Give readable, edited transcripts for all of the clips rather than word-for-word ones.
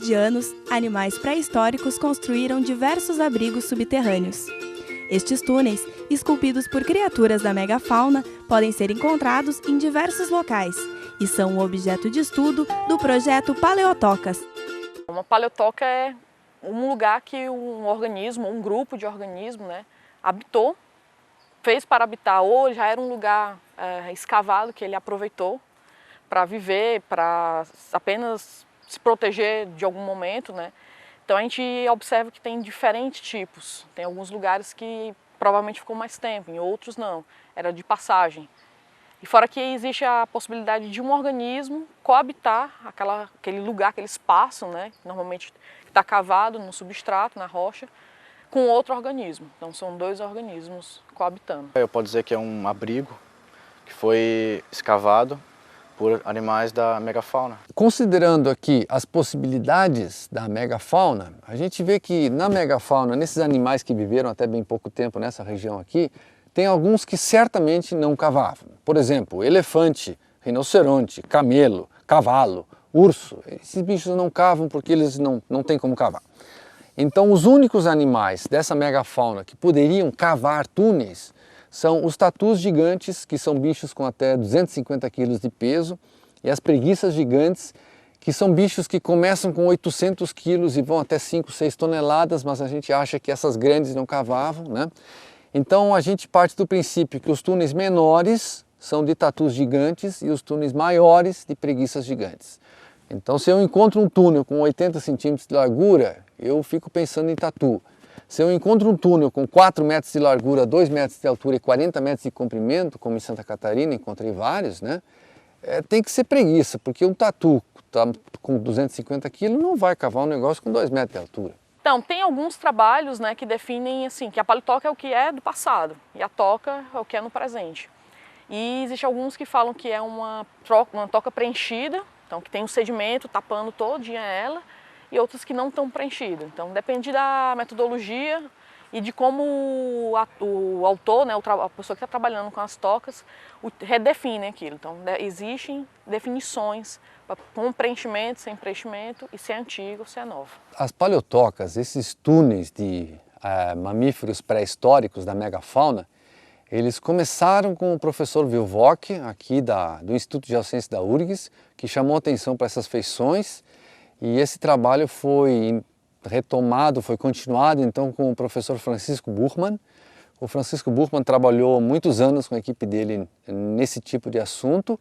milhares de anos, animais pré-históricos construíram diversos abrigos subterrâneos. Estes túneis, esculpidos por criaturas da megafauna, podem ser encontrados em diversos locais e são um objeto de estudo do projeto Paleotocas. Uma paleotoca é um lugar que um organismo, um grupo de organismos, habitou, fez para habitar, ou já era um lugar escavado que ele aproveitou para viver, para apenas se proteger de algum momento, Então a gente observa que tem diferentes tipos. Tem alguns lugares que provavelmente ficou mais tempo, em outros não, era de passagem. E fora que existe a possibilidade de um organismo coabitar aquele lugar, aquele espaço, normalmente está cavado no substrato, na rocha, com outro organismo. Então são dois organismos coabitando. Eu posso dizer que é um abrigo que foi escavado por animais da megafauna. Considerando aqui as possibilidades da megafauna, a gente vê que na megafauna, nesses animais que viveram até bem pouco tempo nessa região aqui, tem alguns que certamente não cavavam. Por exemplo, elefante, rinoceronte, camelo, cavalo, urso. Esses bichos não cavam porque eles não têm como cavar. Então os únicos animais dessa megafauna que poderiam cavar túneis são os tatus gigantes, que são bichos com até 250 quilos de peso, e as preguiças gigantes, que são bichos que começam com 800 quilos e vão até 5, 6 toneladas, mas a gente acha que essas grandes não cavavam, Então a gente parte do princípio que os túneis menores são de tatus gigantes e os túneis maiores de preguiças gigantes. Então se eu encontro um túnel com 80 centímetros de largura, eu fico pensando em tatu. Se eu encontro um túnel com 4 metros de largura, 2 metros de altura e 40 metros de comprimento, como em Santa Catarina, encontrei vários, tem que ser preguiça, porque um tatu com 250 quilos não vai cavar um negócio com 2 metros de altura. Então, tem alguns trabalhos que definem assim, que a paleotoca é o que é do passado e a toca é o que é no presente. E existem alguns que falam que é uma toca preenchida, então que tem um sedimento tapando todinha ela, e outros que não estão preenchidos. Então depende da metodologia e de como o autor, a pessoa que está trabalhando com as tocas, redefine aquilo. Então existem definições com preenchimento, sem preenchimento, e se é antigo ou se é novo. As paleotocas, esses túneis de mamíferos pré-históricos da megafauna, eles começaram com o professor Wilvock, aqui do Instituto de Geociências da URGS, que chamou atenção para essas feições. E esse trabalho foi retomado, foi continuado então com o professor Francisco Buchmann. O Francisco Buchmann trabalhou muitos anos com a equipe dele nesse tipo de assunto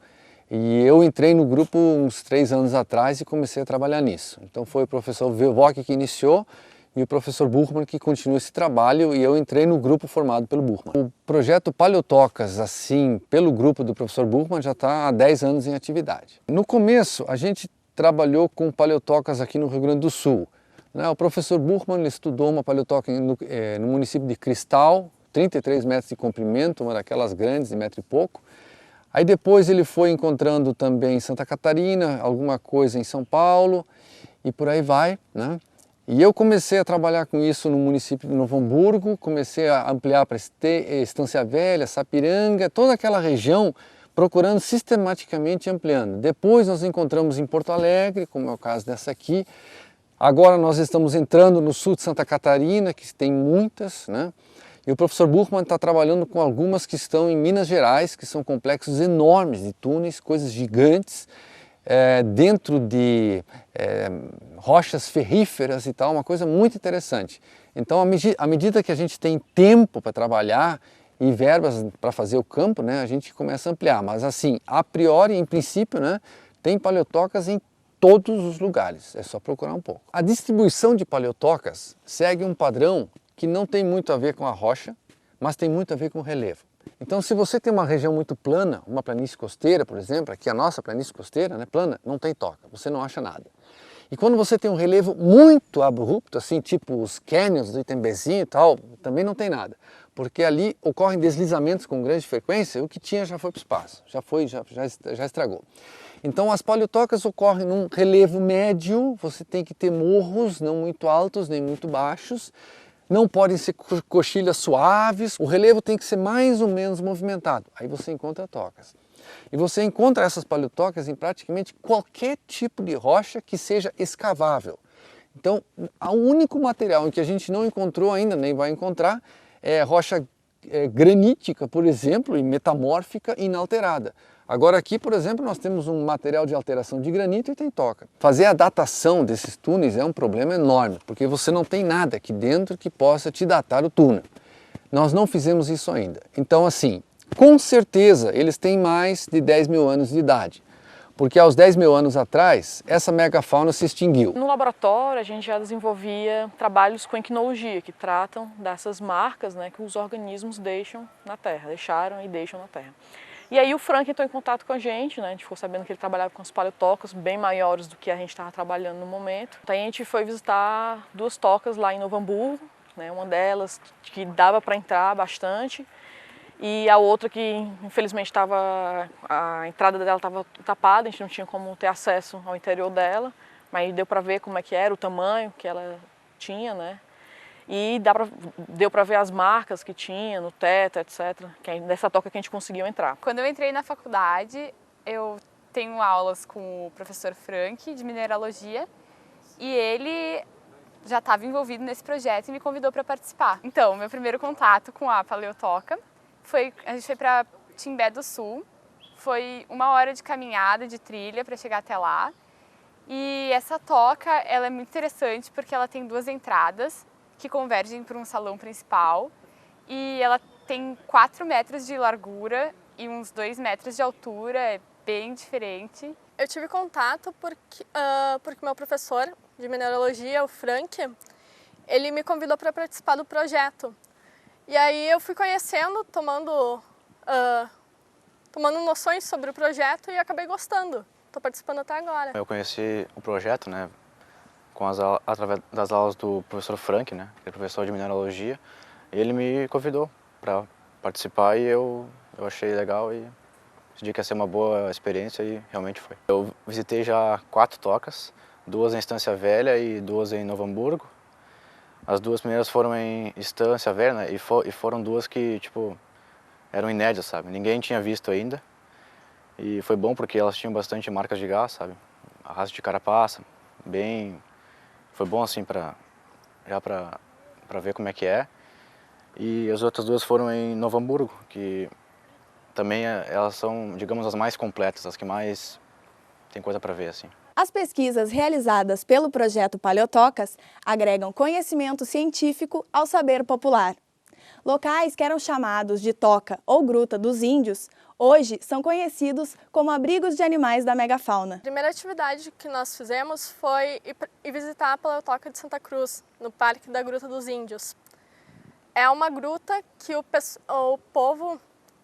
e eu entrei no grupo uns 3 anos atrás e comecei a trabalhar nisso. Então foi o professor Wilvock que iniciou e o professor Buchmann que continuou esse trabalho e eu entrei no grupo formado pelo Buchmann. O projeto Paleotocas, assim, pelo grupo do professor Buchmann, já está há 10 anos em atividade. No começo a gente trabalhou com paleotocas aqui no Rio Grande do Sul. O professor Buchmann estudou uma paleotoca no município de Cristal, 33 metros de comprimento, uma daquelas grandes de metro e pouco. Aí depois ele foi encontrando também em Santa Catarina, alguma coisa em São Paulo e por aí vai. E eu comecei a trabalhar com isso no município de Novo Hamburgo, comecei a ampliar para Estância Velha, Sapiranga, toda aquela região, procurando sistematicamente ampliando. Depois nós encontramos em Porto Alegre, como é o caso dessa aqui. Agora nós estamos entrando no sul de Santa Catarina, que tem muitas, E o professor Buchmann está trabalhando com algumas que estão em Minas Gerais, que são complexos enormes de túneis, coisas gigantes, dentro de rochas ferríferas e tal, uma coisa muito interessante. Então, à medida que a gente tem tempo para trabalhar, e verbas para fazer o campo, a gente começa a ampliar, mas assim, a priori, em princípio, tem paleotocas em todos os lugares, é só procurar um pouco. A distribuição de paleotocas segue um padrão que não tem muito a ver com a rocha, mas tem muito a ver com o relevo. Então se você tem uma região muito plana, uma planície costeira, por exemplo, aqui a nossa planície costeira, plana, não tem toca, você não acha nada. E quando você tem um relevo muito abrupto, assim, tipo os canyons do Itembezinho e tal, também não tem nada. Porque ali ocorrem deslizamentos com grande frequência, o que tinha já foi para o espaço, já estragou. Então as paleotocas ocorrem num relevo médio, você tem que ter morros não muito altos nem muito baixos, não podem ser coxilhas suaves, o relevo tem que ser mais ou menos movimentado, aí você encontra tocas. E você encontra essas paleotocas em praticamente qualquer tipo de rocha que seja escavável. Então, o único material em que a gente não encontrou ainda, nem vai encontrar, é rocha granítica, por exemplo, e metamórfica inalterada. Agora aqui, por exemplo, nós temos um material de alteração de granito e tem toca. Fazer a datação desses túneis é um problema enorme, porque você não tem nada aqui dentro que possa te datar o túnel. Nós não fizemos isso ainda. Então, assim, com certeza eles têm mais de 10 mil anos de idade. Porque aos 10 mil anos atrás, essa megafauna se extinguiu. No laboratório, a gente já desenvolvia trabalhos com equinologia, que tratam dessas marcas, né, que os organismos deixam na Terra, deixaram e deixam na Terra. E aí o Frank entrou em contato com a gente, né, a gente ficou sabendo que ele trabalhava com as paleotocas bem maiores do que a gente estava trabalhando no momento. Então a gente foi visitar 2 tocas lá em Novo Hamburgo, né, uma delas que dava para entrar bastante, e a outra que infelizmente a entrada dela estava tapada, a gente não tinha como ter acesso ao interior dela, mas deu para ver como é que era, o tamanho que ela tinha, né? E deu para ver as marcas que tinha no teto, etc. Que é dessa toca que a gente conseguiu entrar. Quando eu entrei na faculdade, eu tenho aulas com o professor Frank, de mineralogia, e ele já estava envolvido nesse projeto e me convidou para participar. Então, meu primeiro contato com a paleotoca a gente foi para Timbé do Sul, foi 1 hora de caminhada, de trilha para chegar até lá. E essa toca, ela é muito interessante porque ela tem 2 entradas que convergem para um salão principal e ela tem 4 metros de largura e uns 2 metros de altura, é bem diferente. Eu tive contato porque meu professor de mineralogia, o Frank, ele me convidou para participar do projeto. E aí eu fui conhecendo, tomando noções sobre o projeto e acabei gostando. Estou participando até agora. Eu conheci o projeto, né, através das aulas do professor Frank, né, que é professor de mineralogia. Ele me convidou para participar e eu achei legal e decidi que ia ser uma boa experiência e realmente foi. Eu visitei já 4 tocas, 2 em Estância Velha e 2 em Novo Hamburgo. As 2 primeiras foram em Estância Velha, né, e foram 2 que, tipo, eram inéditas, sabe? Ninguém tinha visto ainda. E foi bom porque elas tinham bastante marcas de gás, sabe? Arrasto de carapaça, foi bom assim para ver como é que é. E as outras 2 foram em Novo Hamburgo, que também elas são, digamos, as mais completas, as que mais tem coisa para ver, assim. As pesquisas realizadas pelo projeto Paleotocas agregam conhecimento científico ao saber popular. Locais que eram chamados de toca ou gruta dos índios, hoje são conhecidos como abrigos de animais da megafauna. A primeira atividade que nós fizemos foi ir visitar a Paleotoca de Santa Cruz, no Parque da Gruta dos Índios. É uma gruta que o povo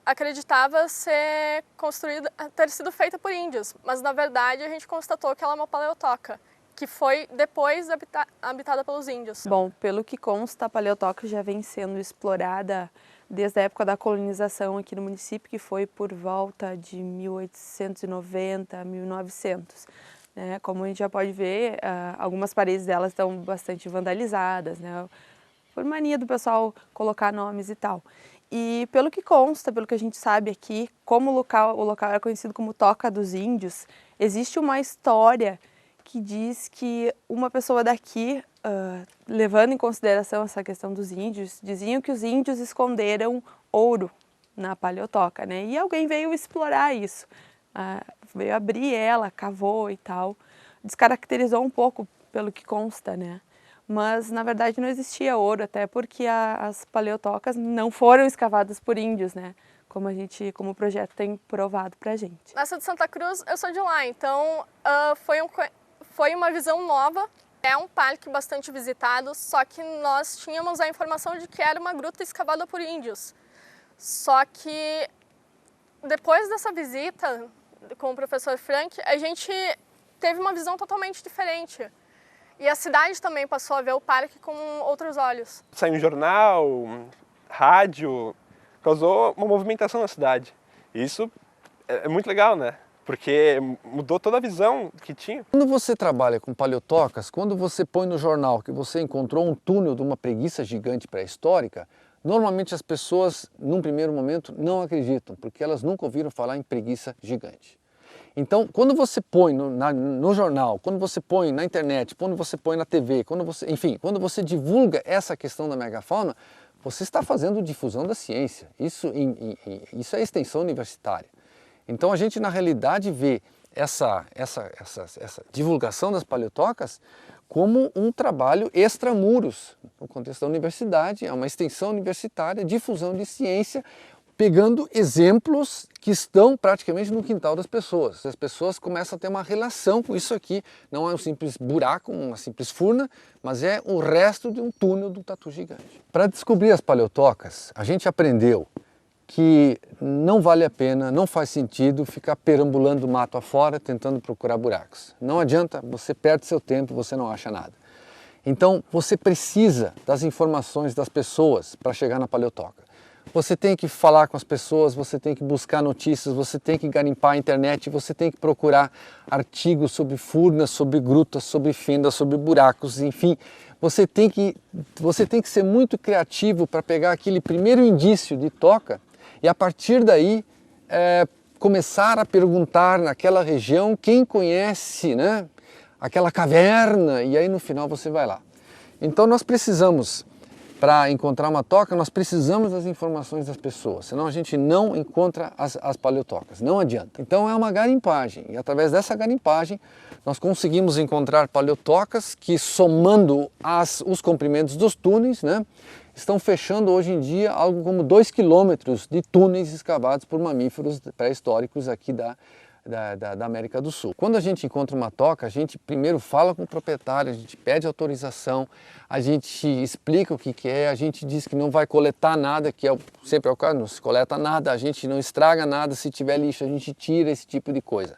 acreditava ter sido feita por índios, mas na verdade a gente constatou que ela é uma paleotoca, que foi depois habitada pelos índios. Bom, pelo que consta, a paleotoca já vem sendo explorada desde a época da colonização aqui no município, que foi por volta de 1890, 1900. Né? Como a gente já pode ver, algumas paredes delas estão bastante vandalizadas, né? Por mania do pessoal colocar nomes e tal. E pelo que consta, pelo que a gente sabe aqui, como o local é conhecido como Toca dos Índios, existe uma história que diz que uma pessoa daqui, levando em consideração essa questão dos índios, diziam que os índios esconderam ouro na paleotoca, né? E alguém veio explorar isso, veio abrir ela, cavou e tal, descaracterizou um pouco pelo que consta, né? Mas na verdade não existia ouro, até porque as paleotocas não foram escavadas por índios, né? Como o projeto tem provado pra gente. Nessa de Santa Cruz, eu sou de lá, então foi uma visão nova. É um parque bastante visitado, só que nós tínhamos a informação de que era uma gruta escavada por índios. Só que depois dessa visita com o professor Frank, a gente teve uma visão totalmente diferente. E a cidade também passou a ver o parque com outros olhos. Saiu em jornal, rádio, causou uma movimentação na cidade. E isso é muito legal, né? Porque mudou toda a visão que tinha. Quando você trabalha com paleotocas, quando você põe no jornal que você encontrou um túnel de uma preguiça gigante pré-histórica, normalmente as pessoas, num primeiro momento, não acreditam, porque elas nunca ouviram falar em preguiça gigante. Então, quando você põe no jornal, quando você põe na internet, quando você põe na TV, enfim, quando você divulga essa questão da megafauna, você está fazendo difusão da ciência. Isso é extensão universitária. Então, a gente, na realidade, vê essa divulgação das paleotocas como um trabalho extramuros, no contexto da universidade, é uma extensão universitária, difusão de ciência, pegando exemplos que estão praticamente no quintal das pessoas. As pessoas começam a ter uma relação com isso aqui, não é um simples buraco, uma simples furna, mas é o resto de um túnel do tatu gigante. Para descobrir as paleotocas, a gente aprendeu que não vale a pena, não faz sentido ficar perambulando mato afora tentando procurar buracos. Não adianta, você perde seu tempo, você não acha nada. Então você precisa das informações das pessoas para chegar na paleotoca. Você tem que falar com as pessoas, você tem que buscar notícias, você tem que garimpar a internet, você tem que procurar artigos sobre furnas, sobre grutas, sobre fendas, sobre buracos, enfim. Você tem que ser muito criativo para pegar aquele primeiro indício de toca e a partir daí começar a perguntar naquela região quem conhece, né, aquela caverna, e aí no final você vai lá. Então nós precisamos, para encontrar uma toca, nós precisamos das informações das pessoas, senão a gente não encontra as paleotocas, não adianta. Então é uma garimpagem, e através dessa garimpagem nós conseguimos encontrar paleotocas que, somando os comprimentos dos túneis, né, estão fechando hoje em dia algo como 2 quilômetros de túneis escavados por mamíferos pré-históricos aqui da América do Sul. Quando a gente encontra uma toca, a gente primeiro fala com o proprietário, a gente pede autorização, a gente explica o que é, a gente diz que não vai coletar nada, que sempre é o caso, não se coleta nada, a gente não estraga nada, se tiver lixo a gente tira, esse tipo de coisa.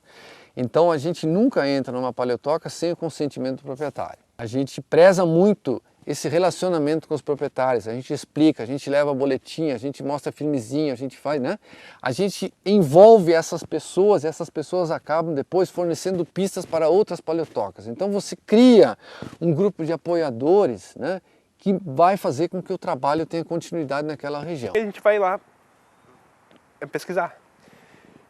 Então a gente nunca entra numa paleotoca sem o consentimento do proprietário. A gente preza muito esse relacionamento com os proprietários, a gente explica, a gente leva boletim, a gente mostra filmezinho, a gente faz, né? A gente envolve essas pessoas e essas pessoas acabam depois fornecendo pistas para outras paleotocas. Então você cria um grupo de apoiadores, né, que vai fazer com que o trabalho tenha continuidade naquela região. A gente vai lá pesquisar.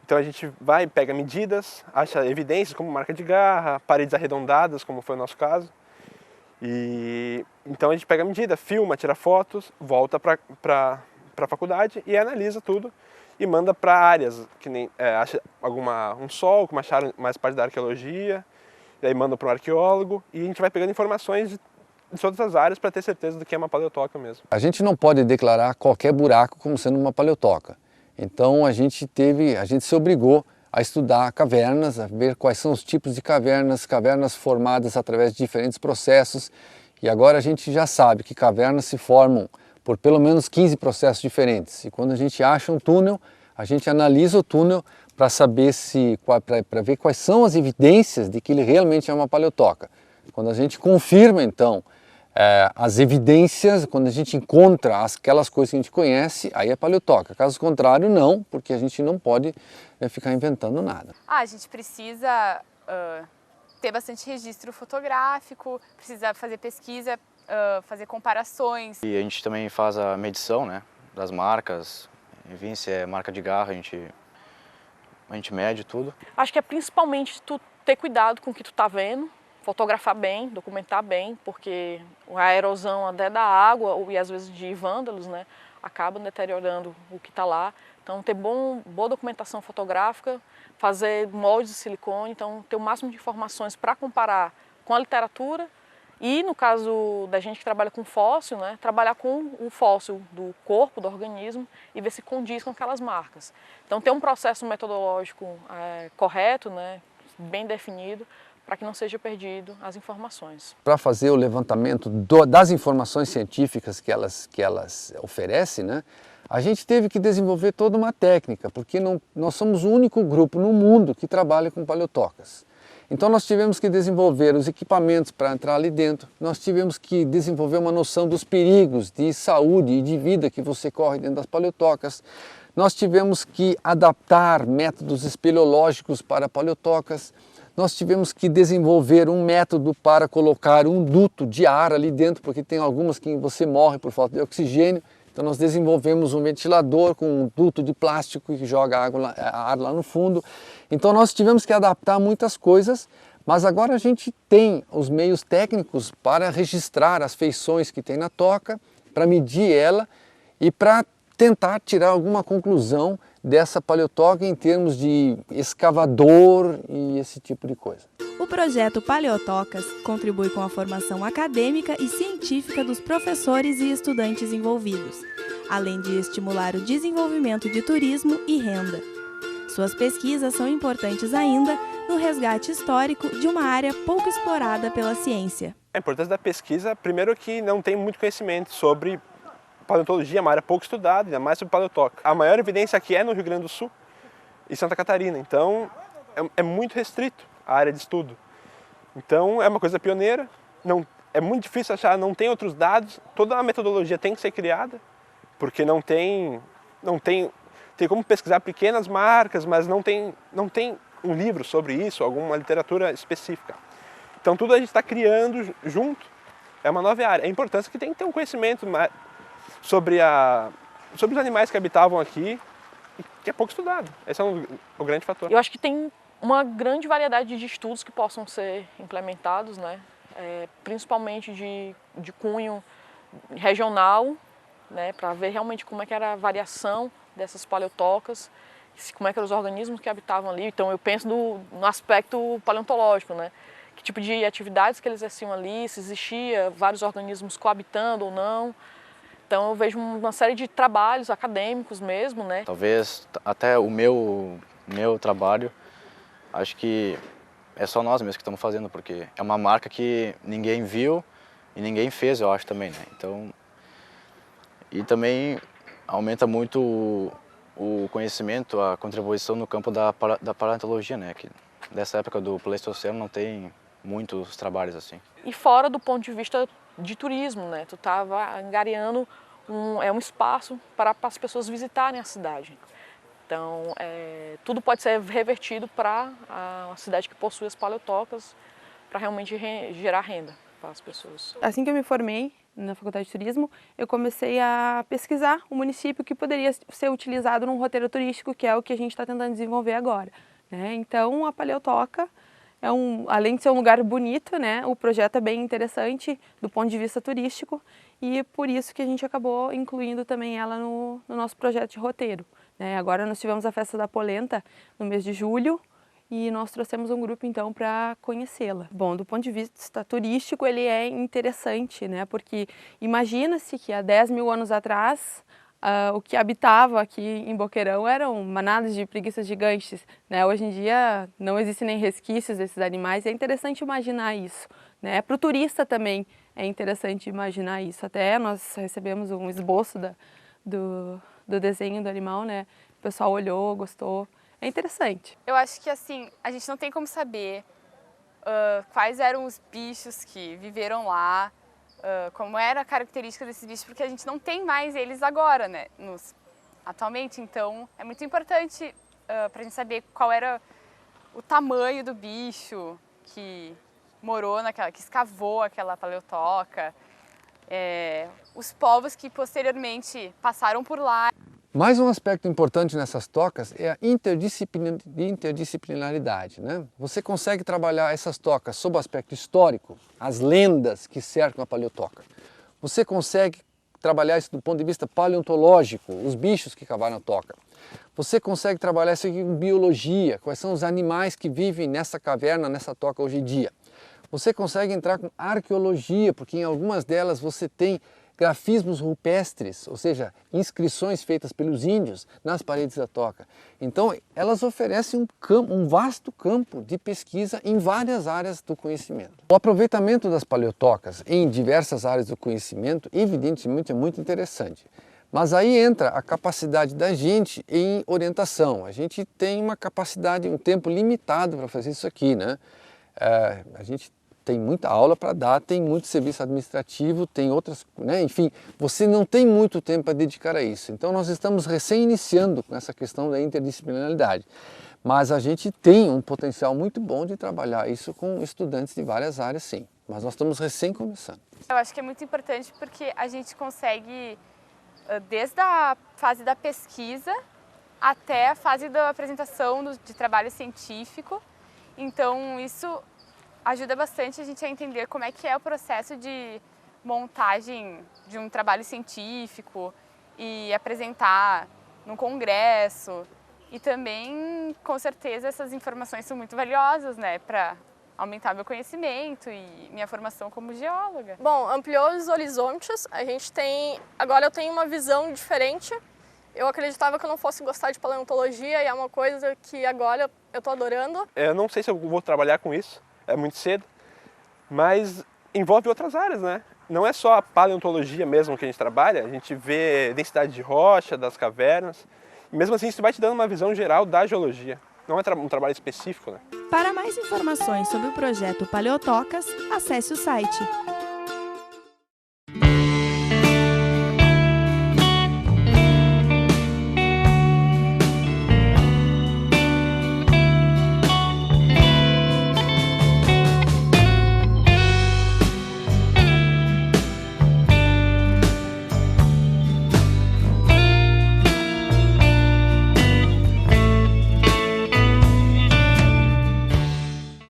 Então a gente vai, pega medidas, acha evidências como marca de garra, paredes arredondadas, como foi o nosso caso. E então a gente pega a medida, filma, tira fotos, volta para a faculdade e analisa tudo e manda para áreas, que nem acha um sol, como acharam mais parte da arqueologia, e aí manda para um arqueólogo e a gente vai pegando informações de todas as áreas para ter certeza do que é uma paleotoca mesmo. A gente não pode declarar qualquer buraco como sendo uma paleotoca. Então a gente se obrigou a estudar cavernas, a ver quais são os tipos de cavernas formadas através de diferentes processos. E agora a gente já sabe que cavernas se formam por pelo menos 15 processos diferentes. E quando a gente acha um túnel, a gente analisa o túnel para saber para ver quais são as evidências de que ele realmente é uma paleotoca. Quando a gente confirma então as evidências, quando a gente encontra aquelas coisas que a gente conhece, aí é paleotoca. Caso contrário, não, porque a gente não pode ficar inventando nada. A gente precisa ter bastante registro fotográfico, precisa fazer pesquisa, fazer comparações. E a gente também faz a medição, né, das marcas, enfim, se é marca de garra, a gente mede tudo. Acho que é principalmente tu ter cuidado com o que tu tá vendo, fotografar bem, documentar bem, porque a erosão até da água e às vezes de vândalos, né, acaba deteriorando o que está lá. Então ter boa documentação fotográfica, fazer moldes de silicone, então ter o máximo de informações para comparar com a literatura e no caso da gente que trabalha com fóssil, né, trabalhar com o fóssil do corpo, do organismo e ver se condiz com aquelas marcas. Então ter um processo metodológico correto, né, bem definido, para que não seja perdido as informações. Para fazer o levantamento das informações científicas que elas oferecem, né, a gente teve que desenvolver toda uma técnica, porque nós somos o único grupo no mundo que trabalha com paleotocas. Então nós tivemos que desenvolver os equipamentos para entrar ali dentro, nós tivemos que desenvolver uma noção dos perigos de saúde e de vida que você corre dentro das paleotocas, nós tivemos que adaptar métodos espeleológicos para paleotocas, nós tivemos que desenvolver um método para colocar um duto de ar ali dentro, porque tem algumas que você morre por falta de oxigênio. Então nós desenvolvemos um ventilador com um duto de plástico que joga ar lá no fundo. Então nós tivemos que adaptar muitas coisas, mas agora a gente tem os meios técnicos para registrar as feições que tem na toca, para medir ela e para tentar tirar alguma conclusão dessa paleotoca em termos de escavador e esse tipo de coisa. O projeto Paleotocas contribui com a formação acadêmica e científica dos professores e estudantes envolvidos, além de estimular o desenvolvimento de turismo e renda. Suas pesquisas são importantes ainda no resgate histórico de uma área pouco explorada pela ciência. A importância da pesquisa, primeiro que não tem muito conhecimento sobre paleontologia, é uma área pouco estudada, ainda mais sobre paleotoca. A maior evidência aqui é no Rio Grande do Sul e Santa Catarina, então é muito restrito a área de estudo. Então é uma coisa pioneira, é muito difícil achar, não tem outros dados, toda a metodologia tem que ser criada, porque não tem como pesquisar pequenas marcas, mas não tem um livro sobre isso, alguma literatura específica. Então tudo a gente está criando junto, é uma nova área. A importância é que tem que ter um conhecimento sobre os animais que habitavam aqui, que é pouco estudado. Esse é o grande fator. Eu acho que tem uma grande variedade de estudos que possam ser implementados, né? Principalmente de cunho regional, né? Para ver realmente como é que era a variação dessas paleotocas, como é que eram os organismos que habitavam ali. Então eu penso no aspecto paleontológico, né? Que tipo de atividades que eles exerciam ali, se existia vários organismos coabitando ou não. Então eu vejo uma série de trabalhos acadêmicos mesmo, né? Talvez até o meu trabalho, acho que é só nós mesmos que estamos fazendo, porque é uma marca que ninguém viu e ninguém fez, eu acho também, né? Então, e também aumenta muito o conhecimento, a contribuição no campo da paleontologia, né? Que dessa época do Pleistoceno não tem muitos trabalhos assim. E fora do ponto de vista de turismo, né? Tu estava angariando um espaço para as pessoas visitarem a cidade. Então, tudo pode ser revertido para a cidade que possui as paleotocas, para realmente gerar renda para as pessoas. Assim que eu me formei na Faculdade de Turismo, eu comecei a pesquisar o município que poderia ser utilizado num roteiro turístico, que é o que a gente está tentando desenvolver agora, né? Então, a Paleotoca além de ser um lugar bonito, né, o projeto é bem interessante do ponto de vista turístico e por isso que a gente acabou incluindo também ela no nosso projeto de roteiro, né? Agora nós tivemos a Festa da Polenta no mês de julho e nós trouxemos um grupo então para conhecê-la. Bom, do ponto de vista turístico ele é interessante, né, porque imagina-se que há 10 mil anos atrás o que habitava aqui em Boqueirão eram manadas de preguiças gigantes, né? Hoje em dia não existem nem resquícios desses animais, é interessante imaginar isso, né? Para o turista também é interessante imaginar isso. Até nós recebemos um esboço do desenho do animal, né? O pessoal olhou, gostou, é interessante. Eu acho que assim, a gente não tem como saber quais eram os bichos que viveram lá, como era a característica desses bichos, porque a gente não tem mais eles agora, né, atualmente. Então é muito importante para a gente saber qual era o tamanho do bicho que morou que escavou aquela paleotoca, os povos que posteriormente passaram por lá. Mais um aspecto importante nessas tocas é a interdisciplinaridade, né? Você consegue trabalhar essas tocas sob o aspecto histórico, as lendas que cercam a paleotoca. Você consegue trabalhar isso do ponto de vista paleontológico, os bichos que cavaram a toca. Você consegue trabalhar isso aqui com biologia, quais são os animais que vivem nessa caverna, nessa toca hoje em dia. Você consegue entrar com arqueologia, porque em algumas delas você tem grafismos rupestres, ou seja, inscrições feitas pelos índios nas paredes da toca. Então, elas oferecem um vasto campo de pesquisa em várias áreas do conhecimento. O aproveitamento das paleotocas em diversas áreas do conhecimento, evidentemente, é muito interessante. Mas aí entra a capacidade da gente em orientação. A gente tem uma capacidade, um tempo limitado para fazer isso aqui, né? A gente tem muita aula para dar, tem muito serviço administrativo, tem outras, né? Enfim, você não tem muito tempo para dedicar a isso. Então nós estamos recém-iniciando com essa questão da interdisciplinaridade. Mas a gente tem um potencial muito bom de trabalhar isso com estudantes de várias áreas, sim. Mas nós estamos recém começando. Eu acho que é muito importante porque a gente consegue desde a fase da pesquisa até a fase da apresentação de trabalho científico. Então isso ajuda bastante a gente a entender como é que é o processo de montagem de um trabalho científico e apresentar num congresso. E também, com certeza, essas informações são muito valiosas, né, para aumentar meu conhecimento e minha formação como geóloga. Bom, ampliou os horizontes, agora eu tenho uma visão diferente. Eu acreditava que eu não fosse gostar de paleontologia e é uma coisa que agora eu estou adorando. Eu não sei se eu vou trabalhar com isso, é muito cedo, mas envolve outras áreas, né? Não é só a paleontologia mesmo que a gente trabalha, a gente vê densidade de rocha, das cavernas, e mesmo assim isso vai te dando uma visão geral da geologia. Não é um trabalho específico, né? Para mais informações sobre o projeto Paleotocas, acesse o site